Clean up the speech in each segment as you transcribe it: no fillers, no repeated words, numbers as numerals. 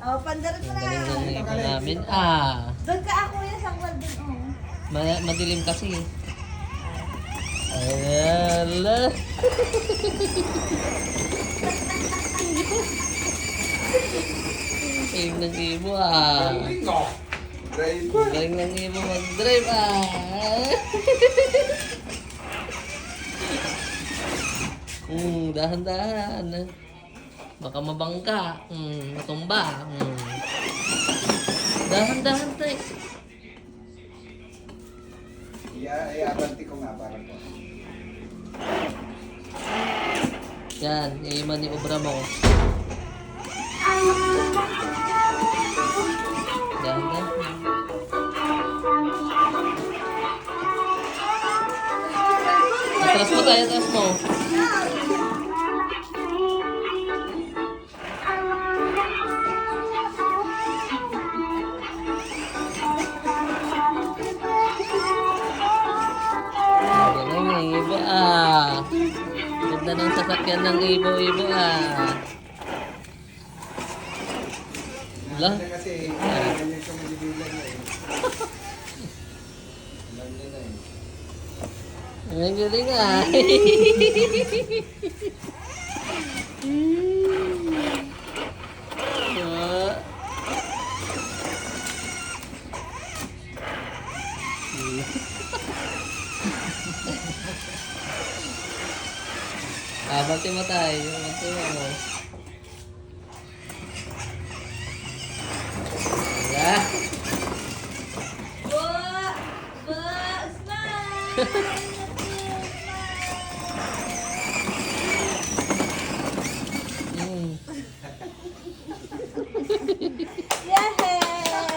Oh, pandarot Ang na. galing ng ibon namin. Doon ka ako yan sa din, oh. Madilim kasi. Ala. Galing ng ibo Galing oh. Driver. Galing ng ibo mag-drive dahan-dahan. Baka mabangga. Matumba. Dahan-dahan tayo. Iabanti ko nga para po. Yan, iiman ni Obra mo. Dahan-dahan. Atras mo tayo, atras mo. Galing ng ibo Ganda ng sasakyan ng ibo-ibo Wala. Kasi ganyan ka madibilan na eh. Alam niya na eh. Ang galing bati mo tayo. Bati mo. Wala.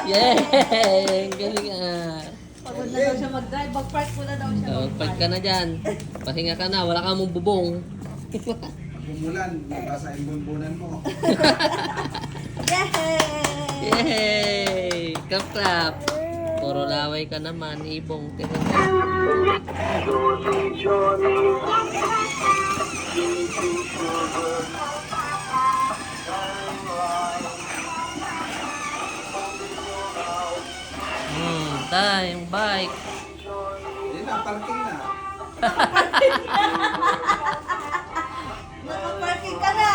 Yay! Ang galing Pagod na daw siya mag-drive. Mag-park muna daw siya. Magpark ka na dyan. Pahinga ka na. Wala ka mong bubong. Bumulan, nabasa yung bunbunan mo. Yay! Yay! Clap-clap! Puro laway ka naman, ibong. Tingnan mo. Yung bike. Yan na, parking na. Nakaparking ka na.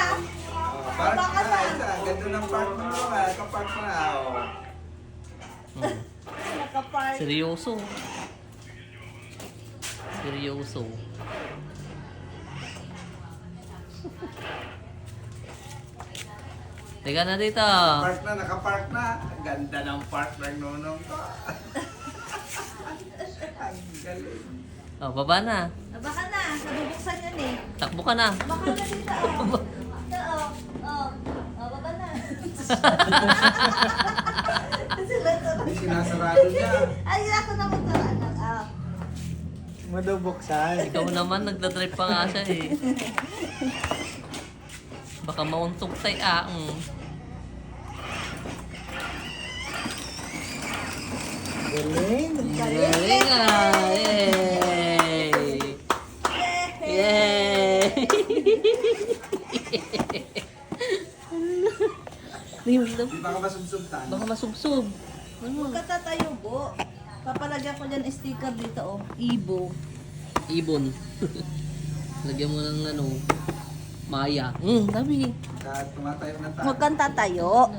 Park na, isa. Ganda ng park mo nga. Kapark na. Oh. Nakapark. Seryoso. Seryoso. Teka na dito. Park na, nakapark na. Ganda ng park ng nonong ko. Ang galing. Oh, baba na. Baka na. Nabubuksan yun eh. Takbo ka na. Baka na dito. Baba na. May sinasarado niya. Ay, ako na magkaraan. Madubuksan. Ikaw naman, nagdadrive pa nga siya eh. Baka mauntog tayo Galing. Galing Yay! Yay! Di ba ka masubsubtan? Baka masubsob. Huwag ka tatayo, Bo. Papalagyan ko dyan sticker dito, oh. Ibo. Ibon. Lagyan mo ng Maya. Dami. Tumatayo na tayo. Huwag kang tatayo.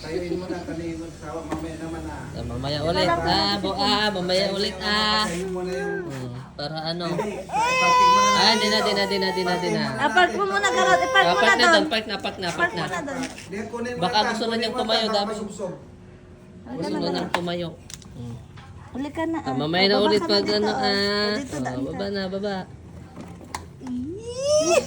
Tatayuin mo na, kanina magsawa. Mamaya naman Mamaya ulit. Mamaya ulit Tatayuin mo na yung... Para Hindi, parking mo na. Di na. Park mo muna, Garot. Park mo na doon. Park na. Park mo na doon. Hindi, kunin mo Baka na, gusto na kunin niyang mo tumayo, na, dami. masubsob. Gusto mo nang tumayo. Uli ka na. Mamaya na Baba ulit ka pag dito, ano. oh. Dito, daan ka. Baba na, baba. Ih!